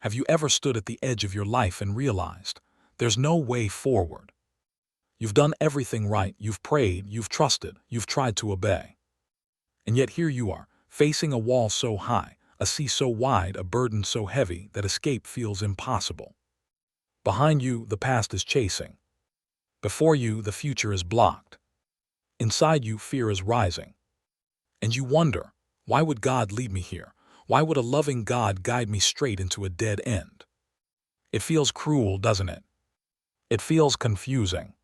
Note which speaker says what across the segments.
Speaker 1: Have you ever stood at the edge of your life and realized there's no way forward? You've done everything right, you've prayed, you've trusted, you've tried to obey. And yet here you are, facing a wall so high, a sea so wide, a burden so heavy that escape feels impossible. Behind you, the past is chasing. Before you, the future is blocked. Inside you, fear is rising. And you wonder, why would God lead me here? Why would a loving God guide me straight into a dead end? It feels cruel, doesn't it? It feels confusing.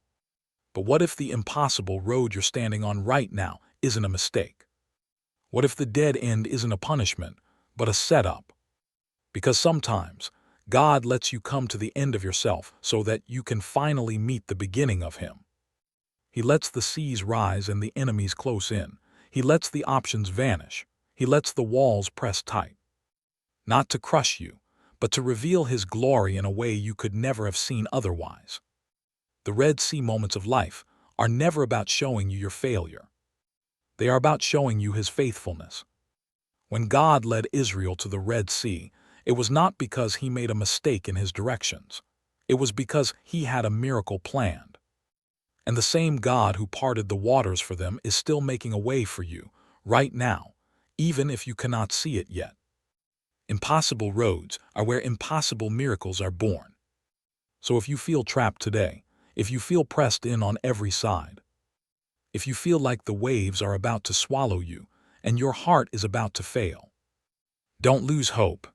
Speaker 1: But what if the impossible road you're standing on right now isn't a mistake? What if the dead end isn't a punishment, but a setup? Because sometimes, God lets you come to the end of yourself so that you can finally meet the beginning of Him. He lets the seas rise and the enemies close in. He lets the options vanish. He lets the walls press tight. Not to crush you, but to reveal His glory in a way you could never have seen otherwise. The Red Sea moments of life are never about showing you your failure. They are about showing you His faithfulness. When God led Israel to the Red Sea, it was not because He made a mistake in His directions. It was because He had a miracle planned. And the same God who parted the waters for them is still making a way for you, right now, even if you cannot see it yet. Impossible roads are where impossible miracles are born. So if you feel trapped today, if you feel pressed in on every side, if you feel like the waves are about to swallow you and your heart is about to fail, don't lose hope.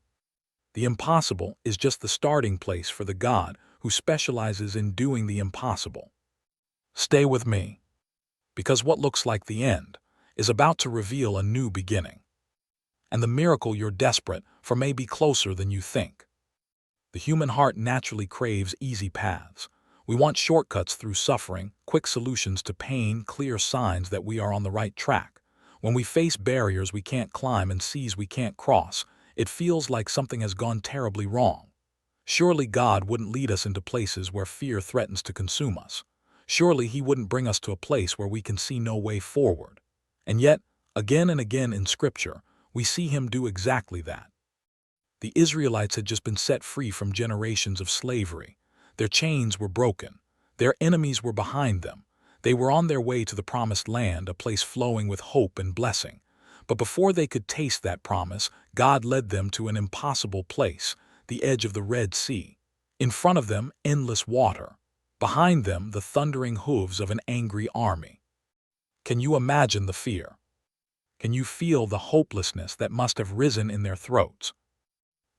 Speaker 1: The impossible is just the starting place for the God who specializes in doing the impossible. Stay with me, because what looks like the end is about to reveal a new beginning. And the miracle you're desperate for may be closer than you think. The human heart naturally craves easy paths. We want shortcuts through suffering, quick solutions to pain, clear signs that we are on the right track. When we face barriers we can't climb and seas we can't cross, it feels like something has gone terribly wrong. Surely God wouldn't lead us into places where fear threatens to consume us. Surely He wouldn't bring us to a place where we can see no way forward. And yet, again and again in Scripture, we see Him do exactly that. The Israelites had just been set free from generations of slavery. Their chains were broken. Their enemies were behind them. They were on their way to the promised land, a place flowing with hope and blessing. But before they could taste that promise, God led them to an impossible place, the edge of the Red Sea. In front of them, endless water. Behind them, the thundering hooves of an angry army. Can you imagine the fear? Can you feel the hopelessness that must have risen in their throats?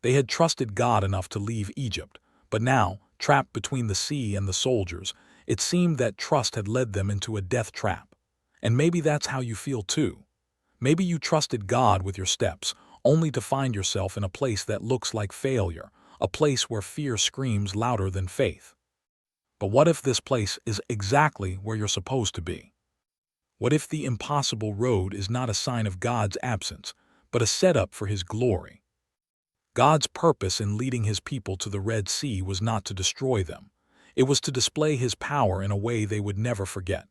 Speaker 1: They had trusted God enough to leave Egypt, but now, trapped between the sea and the soldiers, it seemed that trust had led them into a death trap. And maybe that's how you feel too. Maybe you trusted God with your steps, only to find yourself in a place that looks like failure, a place where fear screams louder than faith. But what if this place is exactly where you're supposed to be? What if the impossible road is not a sign of God's absence, but a setup for His glory? God's purpose in leading His people to the Red Sea was not to destroy them. It was to display His power in a way they would never forget.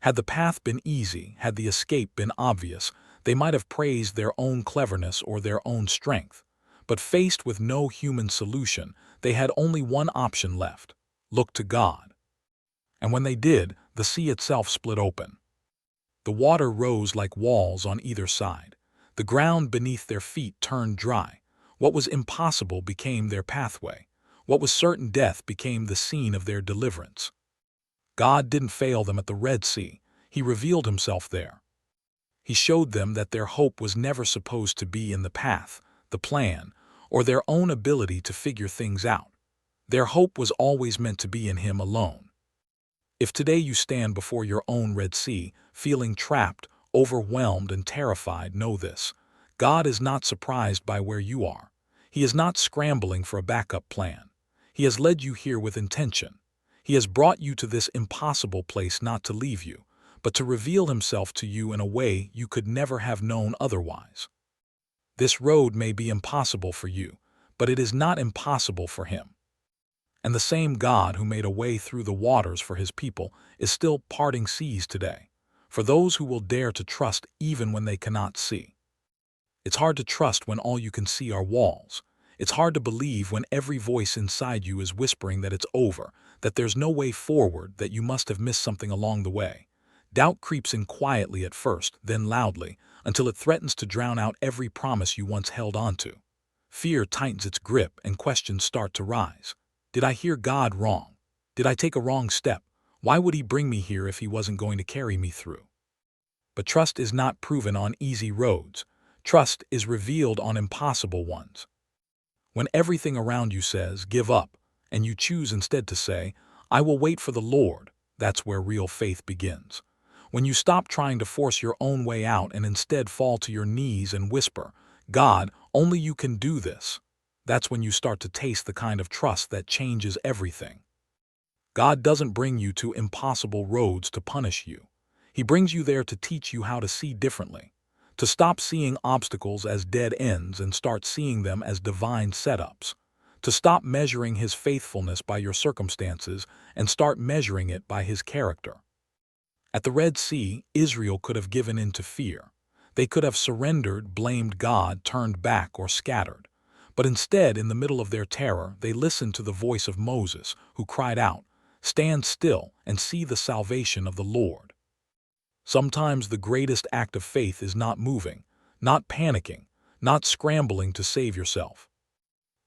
Speaker 1: Had the path been easy, had the escape been obvious, they might have praised their own cleverness or their own strength. But faced with no human solution, they had only one option left: look to God. And when they did, the sea itself split open. The water rose like walls on either side. The ground beneath their feet turned dry. What was impossible became their pathway. What was certain death became the scene of their deliverance. God didn't fail them at the Red Sea. He revealed Himself there. He showed them that their hope was never supposed to be in the path, the plan, or their own ability to figure things out. Their hope was always meant to be in Him alone. If today you stand before your own Red Sea, feeling trapped, overwhelmed, and terrified, know this: God is not surprised by where you are. He is not scrambling for a backup plan. He has led you here with intention. He has brought you to this impossible place not to leave you, but to reveal Himself to you in a way you could never have known otherwise. This road may be impossible for you, but it is not impossible for Him. And the same God who made a way through the waters for His people is still parting seas today, for those who will dare to trust even when they cannot see. It's hard to trust when all you can see are walls. It's hard to believe when every voice inside you is whispering that it's over, that there's no way forward, that you must have missed something along the way. Doubt creeps in quietly at first, then loudly, until it threatens to drown out every promise you once held onto. Fear tightens its grip and questions start to rise. Did I hear God wrong? Did I take a wrong step? Why would he bring me here if he wasn't going to carry me through? But trust is not proven on easy roads. Trust is revealed on impossible ones. When everything around you says, give up, and you choose instead to say, I will wait for the Lord, that's where real faith begins. When you stop trying to force your own way out and instead fall to your knees and whisper, God, only you can do this, that's when you start to taste the kind of trust that changes everything. God doesn't bring you to impossible roads to punish you. He brings you there to teach you how to see differently, to stop seeing obstacles as dead ends and start seeing them as divine setups, to stop measuring his faithfulness by your circumstances and start measuring it by his character. At the Red Sea, Israel could have given in to fear. They could have surrendered, blamed God, turned back, or scattered. But instead, in the middle of their terror, they listened to the voice of Moses, who cried out, Stand still and see the salvation of the Lord. Sometimes the greatest act of faith is not moving, not panicking, not scrambling to save yourself.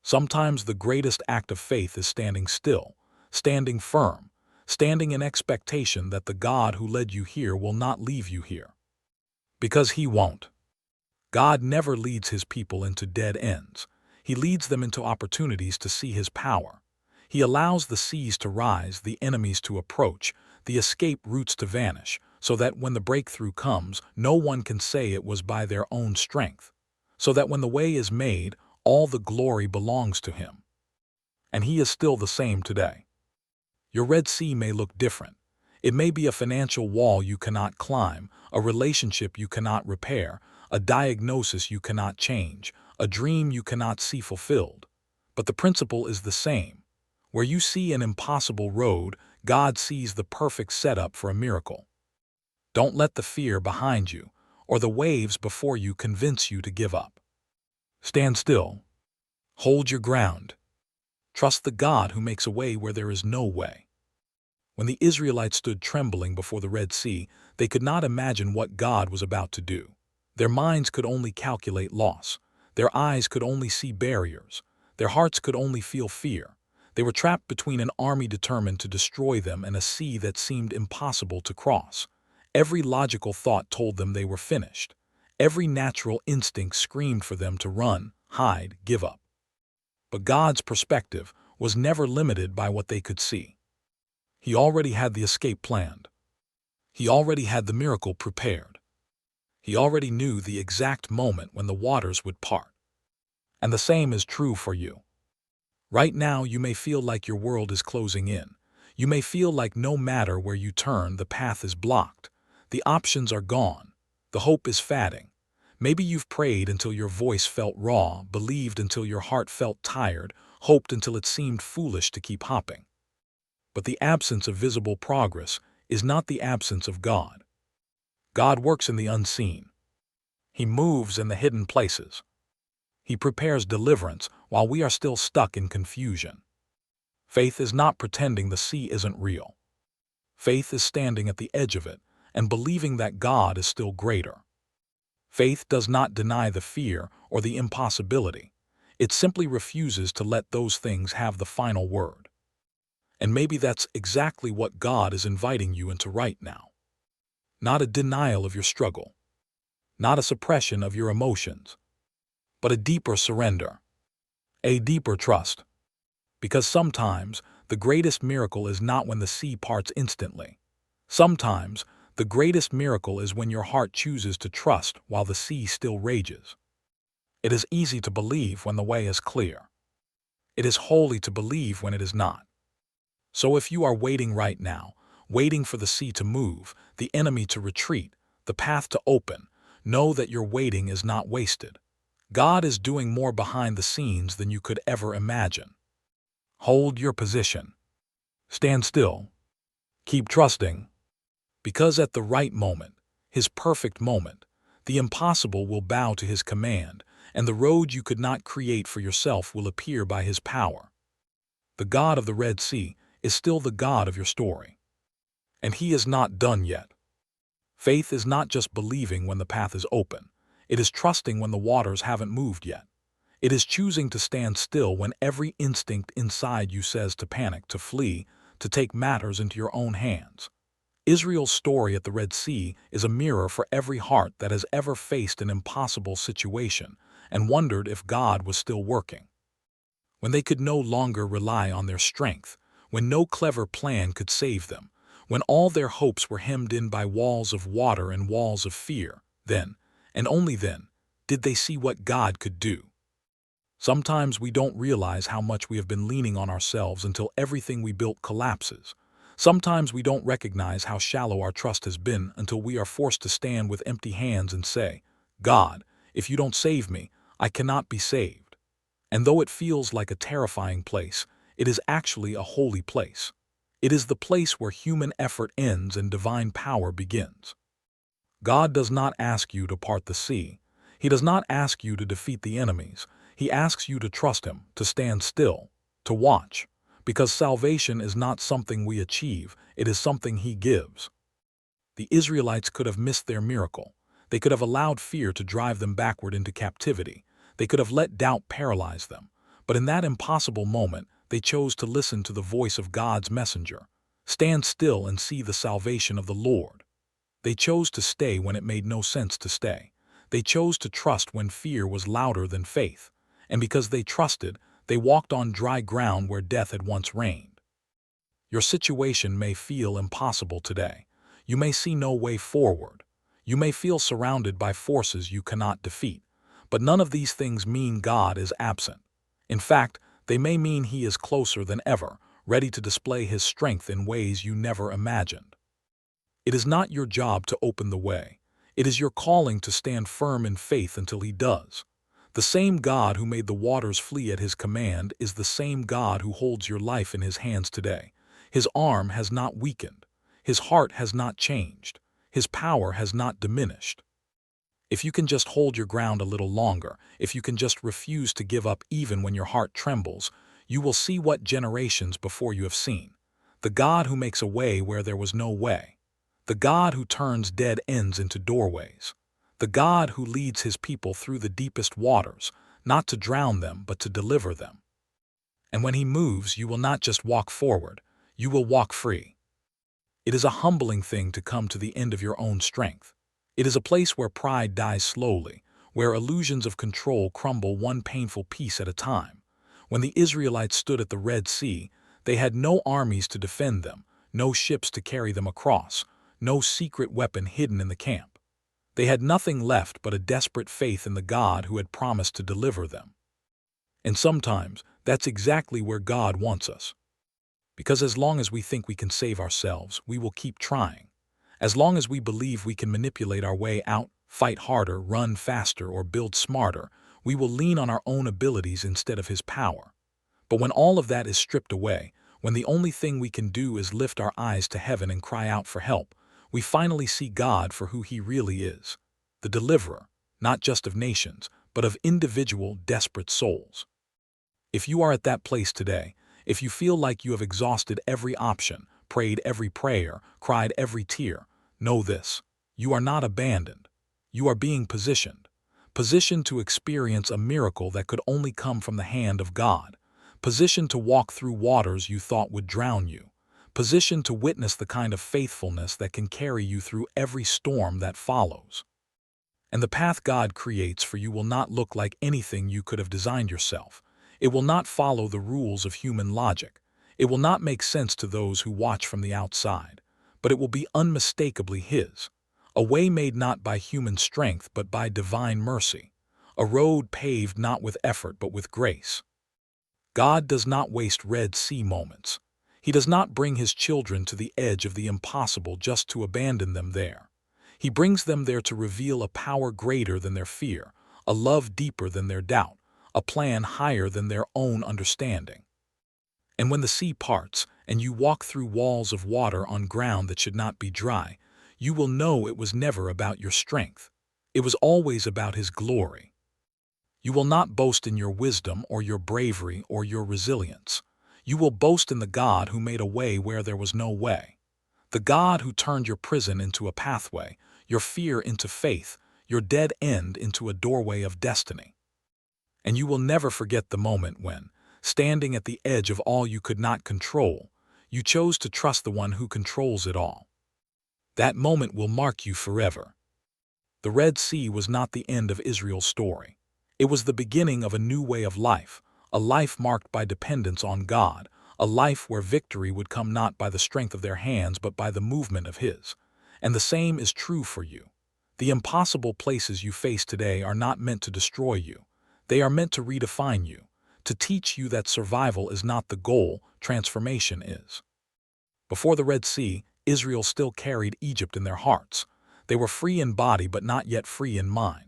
Speaker 1: Sometimes the greatest act of faith is standing still, standing firm, standing in expectation that the God who led you here will not leave you here. Because he won't. God never leads his people into dead ends. He leads them into opportunities to see his power. He allows the seas to rise, the enemies to approach, the escape routes to vanish, so that when the breakthrough comes, no one can say it was by their own strength. So that when the way is made, all the glory belongs to him. And he is still the same today. Your Red Sea may look different. It may be a financial wall you cannot climb, a relationship you cannot repair, a diagnosis you cannot change, a dream you cannot see fulfilled. But the principle is the same. Where you see an impossible road, God sees the perfect setup for a miracle. Don't let the fear behind you or the waves before you convince you to give up. Stand still. Hold your ground. Trust the God who makes a way where there is no way. When the Israelites stood trembling before the Red Sea, they could not imagine what God was about to do. Their minds could only calculate loss. Their eyes could only see barriers. Their hearts could only feel fear. They were trapped between an army determined to destroy them and a sea that seemed impossible to cross. Every logical thought told them they were finished. Every natural instinct screamed for them to run, hide, give up. But God's perspective was never limited by what they could see. He already had the escape planned. He already had the miracle prepared. He already knew the exact moment when the waters would part. And the same is true for you. Right now, you may feel like your world is closing in. You may feel like no matter where you turn, the path is blocked. The options are gone. The hope is fading. Maybe you've prayed until your voice felt raw, believed until your heart felt tired, hoped until it seemed foolish to keep hopping. But the absence of visible progress is not the absence of God. God works in the unseen. He moves in the hidden places. He prepares deliverance while we are still stuck in confusion. Faith is not pretending the sea isn't real. Faith is standing at the edge of it and believing that God is still greater. Faith does not deny the fear or the impossibility. It simply refuses to let those things have the final word. And maybe that's exactly what God is inviting you into right now. Not a denial of your struggle, not a suppression of your emotions, but a deeper surrender, a deeper trust. Because sometimes the greatest miracle is not when the sea parts instantly. Sometimes the greatest miracle is when your heart chooses to trust while the sea still rages. It is easy to believe when the way is clear. It is holy to believe when it is not. So if you are waiting right now, waiting for the sea to move, the enemy to retreat, the path to open, know that your waiting is not wasted. God is doing more behind the scenes than you could ever imagine. Hold your position. Stand still. Keep trusting. Because at the right moment, his perfect moment, the impossible will bow to his command, and the road you could not create for yourself will appear by his power. The God of the Red Sea is still the God of your story. And he is not done yet. Faith is not just believing when the path is open. It is trusting when the waters haven't moved yet. It is choosing to stand still when every instinct inside you says to panic, to flee, to take matters into your own hands. Israel's story at the Red Sea is a mirror for every heart that has ever faced an impossible situation and wondered if God was still working. When they could no longer rely on their strength, when no clever plan could save them, when all their hopes were hemmed in by walls of water and walls of fear, then, and only then, did they see what God could do. Sometimes we don't realize how much we have been leaning on ourselves until everything we built collapses. Sometimes we don't recognize how shallow our trust has been until we are forced to stand with empty hands and say, God, if you don't save me, I cannot be saved. And though it feels like a terrifying place, it is actually a holy place. It is the place where human effort ends and divine power begins. God does not ask you to part the sea. He does not ask you to defeat the enemies. He asks you to trust him, to stand still, to watch, because salvation is not something we achieve, it is something he gives. The Israelites could have missed their miracle. They could have allowed fear to drive them backward into captivity. They could have let doubt paralyze them. But in that impossible moment, they chose to listen to the voice of God's messenger. Stand still and see the salvation of the Lord. They chose to stay when it made no sense to stay. They chose to trust when fear was louder than faith. And because they trusted, they walked on dry ground where death had once reigned. Your situation may feel impossible today. You may see no way forward. You may feel surrounded by forces you cannot defeat. But none of these things mean God is absent. In fact, they may mean he is closer than ever, ready to display his strength in ways you never imagined. It is not your job to open the way. It is your calling to stand firm in faith until he does. The same God who made the waters flee at his command is the same God who holds your life in his hands today. His arm has not weakened. His heart has not changed. His power has not diminished. If you can just hold your ground a little longer, if you can just refuse to give up even when your heart trembles, you will see what generations before you have seen. The God who makes a way where there was no way. The God who turns dead ends into doorways. The God who leads his people through the deepest waters, not to drown them, but to deliver them. And when he moves, you will not just walk forward, you will walk free. It is a humbling thing to come to the end of your own strength. It is a place where pride dies slowly, where illusions of control crumble one painful piece at a time. When the Israelites stood at the Red Sea, they had no armies to defend them, no ships to carry them across, no secret weapon hidden in the camp. They had nothing left but a desperate faith in the God who had promised to deliver them. And sometimes, that's exactly where God wants us. Because as long as we think we can save ourselves, we will keep trying. As long as we believe we can manipulate our way out, fight harder, run faster, or build smarter, we will lean on our own abilities instead of his power. But when all of that is stripped away, when the only thing we can do is lift our eyes to heaven and cry out for help, we finally see God for who he really is, the deliverer, not just of nations, but of individual, desperate souls. If you are at that place today, if you feel like you have exhausted every option, prayed every prayer, cried every tear, know this: you are not abandoned. You are being positioned. Positioned to experience a miracle that could only come from the hand of God. Positioned to walk through waters you thought would drown you. Positioned to witness the kind of faithfulness that can carry you through every storm that follows. And the path God creates for you will not look like anything you could have designed yourself. It will not follow the rules of human logic. It will not make sense to those who watch from the outside. But it will be unmistakably his. A way made not by human strength but by divine mercy. A road paved not with effort but with grace. God does not waste Red Sea moments. He does not bring his children to the edge of the impossible just to abandon them there. He brings them there to reveal a power greater than their fear, a love deeper than their doubt, a plan higher than their own understanding. And when the sea parts, and you walk through walls of water on ground that should not be dry, you will know it was never about your strength. It was always about his glory. You will not boast in your wisdom or your bravery or your resilience. You will boast in the God who made a way where there was no way. The God who turned your prison into a pathway, your fear into faith, your dead end into a doorway of destiny. And you will never forget the moment when, standing at the edge of all you could not control, you chose to trust the one who controls it all. That moment will mark you forever. The Red Sea was not the end of Israel's story. It was the beginning of a new way of life, a life marked by dependence on God, a life where victory would come not by the strength of their hands but by the movement of His. And the same is true for you. The impossible places you face today are not meant to destroy you. They are meant to redefine you, to teach you that survival is not the goal, transformation is. Before the Red Sea, Israel still carried Egypt in their hearts. They were free in body but not yet free in mind.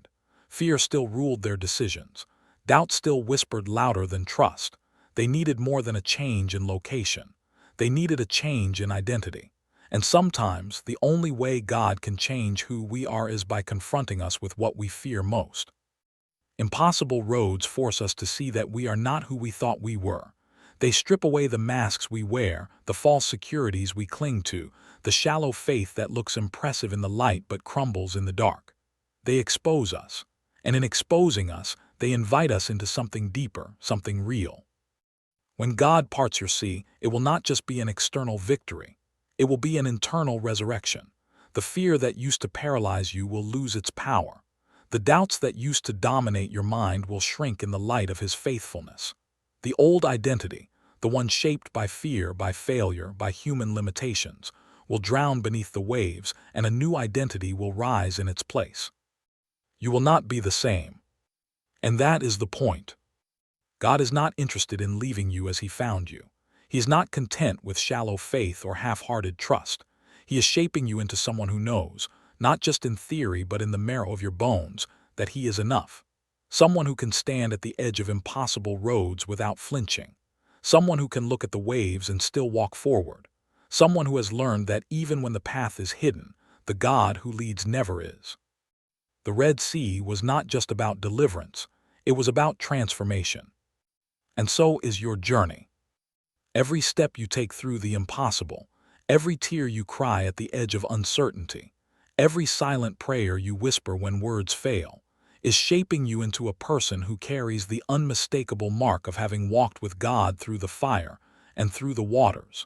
Speaker 1: Fear still ruled their decisions. Doubt still whispered louder than trust. They needed more than a change in location. They needed a change in identity. And sometimes the only way God can change who we are is by confronting us with what we fear most. Impossible roads force us to see that we are not who we thought we were. They strip away the masks we wear, the false securities we cling to, the shallow faith that looks impressive in the light but crumbles in the dark. They expose us, and in exposing us, they invite us into something deeper, something real. When God parts your sea, it will not just be an external victory. It will be an internal resurrection. The fear that used to paralyze you will lose its power. The doubts that used to dominate your mind will shrink in the light of His faithfulness. The old identity, the one shaped by fear, by failure, by human limitations, will drown beneath the waves, and a new identity will rise in its place. You will not be the same. And that is the point. God is not interested in leaving you as He found you. He is not content with shallow faith or half-hearted trust. He is shaping you into someone who knows, not just in theory but in the marrow of your bones, that He is enough. Someone who can stand at the edge of impossible roads without flinching. Someone who can look at the waves and still walk forward. Someone who has learned that even when the path is hidden, the God who leads never is. The Red Sea was not just about deliverance, it was about transformation. And so is your journey. Every step you take through the impossible, every tear you cry at the edge of uncertainty, every silent prayer you whisper when words fail, is shaping you into a person who carries the unmistakable mark of having walked with God through the fire and through the waters.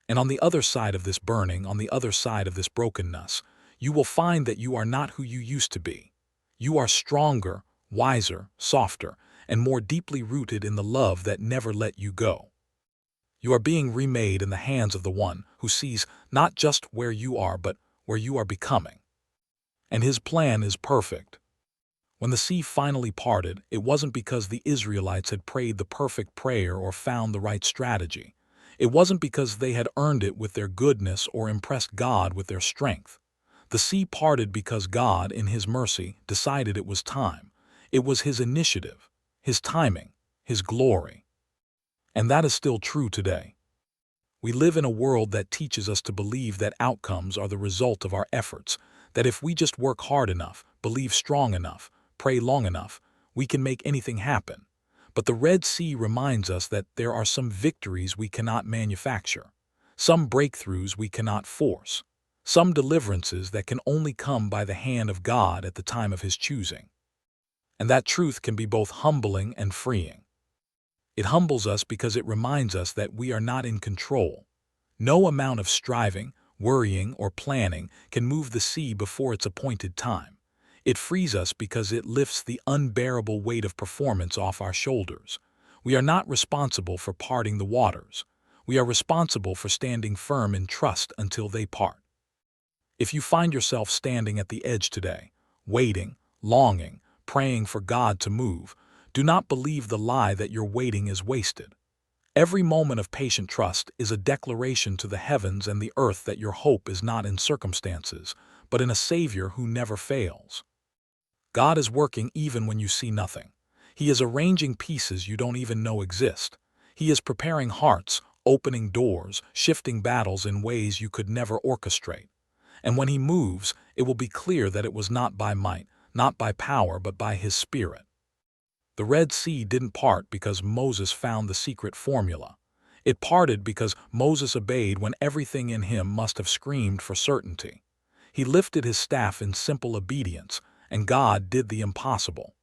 Speaker 1: And on the other side of this burning, on the other side of this brokenness, you will find that you are not who you used to be. You are stronger, wiser, softer, and more deeply rooted in the love that never let you go. You are being remade in the hands of the one who sees not just where you are, but where you are becoming. And His plan is perfect. When the sea finally parted, it wasn't because the Israelites had prayed the perfect prayer or found the right strategy. It wasn't because they had earned it with their goodness or impressed God with their strength. The sea parted because God, in His mercy, decided it was time. It was His initiative, His timing, His glory. And that is still true today. We live in a world that teaches us to believe that outcomes are the result of our efforts, that if we just work hard enough, believe strong enough, pray long enough, we can make anything happen. But the Red Sea reminds us that there are some victories we cannot manufacture, some breakthroughs we cannot force, some deliverances that can only come by the hand of God at the time of His choosing. And that truth can be both humbling and freeing. It humbles us because it reminds us that we are not in control. No amount of striving, worrying, or planning can move the sea before its appointed time. It frees us because it lifts the unbearable weight of performance off our shoulders. We are not responsible for parting the waters. We are responsible for standing firm in trust until they part. If you find yourself standing at the edge today, waiting, longing, praying for God to move, do not believe the lie that your waiting is wasted. Every moment of patient trust is a declaration to the heavens and the earth that your hope is not in circumstances, but in a Savior who never fails. God is working even when you see nothing. He is arranging pieces you don't even know exist. He is preparing hearts, opening doors, shifting battles in ways you could never orchestrate. And when He moves, it will be clear that it was not by might, not by power, but by His Spirit. The Red Sea didn't part because Moses found the secret formula. It parted because Moses obeyed when everything in him must have screamed for certainty. He lifted his staff in simple obedience, and God did the impossible.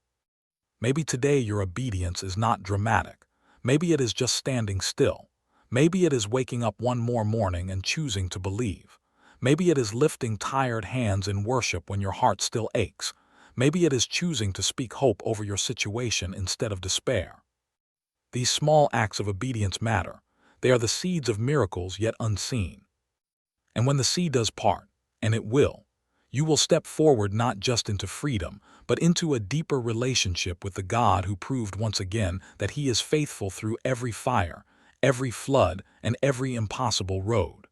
Speaker 1: Maybe today your obedience is not dramatic. Maybe it is just standing still. Maybe it is waking up one more morning and choosing to believe. Maybe it is lifting tired hands in worship when your heart still aches. Maybe it is choosing to speak hope over your situation instead of despair. These small acts of obedience matter. They are the seeds of miracles yet unseen. And when the sea does part, and it will, you will step forward not just into freedom, but into a deeper relationship with the God who proved once again that He is faithful through every fire, every flood, and every impossible road.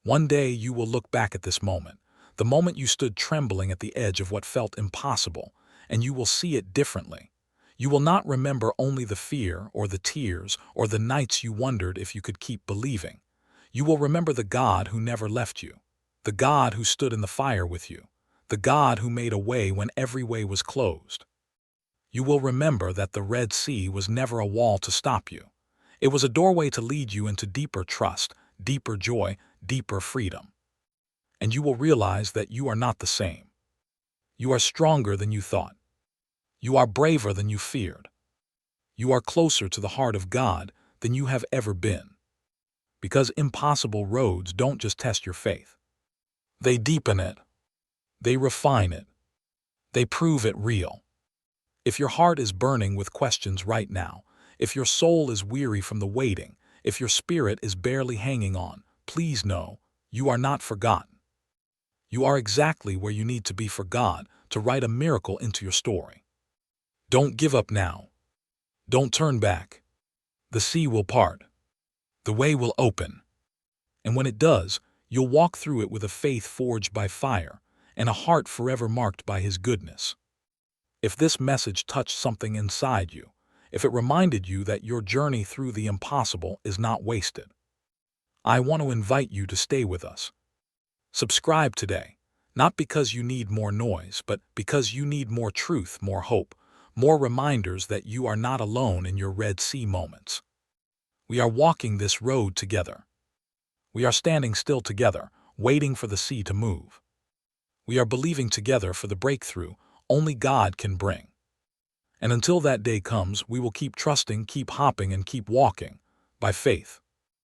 Speaker 1: One day you will look back at this moment, the moment you stood trembling at the edge of what felt impossible, and you will see it differently. You will not remember only the fear or the tears or the nights you wondered if you could keep believing. You will remember the God who never left you, the God who stood in the fire with you, the God who made a way when every way was closed. You will remember that the Red Sea was never a wall to stop you. It was a doorway to lead you into deeper trust, deeper joy, deeper freedom. And you will realize that you are not the same. You are stronger than you thought. You are braver than you feared. You are closer to the heart of God than you have ever been. Because impossible roads don't just test your faith. They deepen it. They refine it. They prove it real. If your heart is burning with questions right now, if your soul is weary from the waiting, if your spirit is barely hanging on, please know, you are not forgotten. You are exactly where you need to be for God to write a miracle into your story. Don't give up now. Don't turn back. The sea will part. The way will open. And when it does, you'll walk through it with a faith forged by fire and a heart forever marked by His goodness. If this message touched something inside you, if it reminded you that your journey through the impossible is not wasted, I want to invite you to stay with us. Subscribe today, not because you need more noise, but because you need more truth, more hope, more reminders that you are not alone in your Red Sea moments. We are walking this road together. We are standing still together, waiting for the sea to move. We are believing together for the breakthrough only God can bring. And until that day comes, we will keep trusting, keep hopping, and keep walking by faith.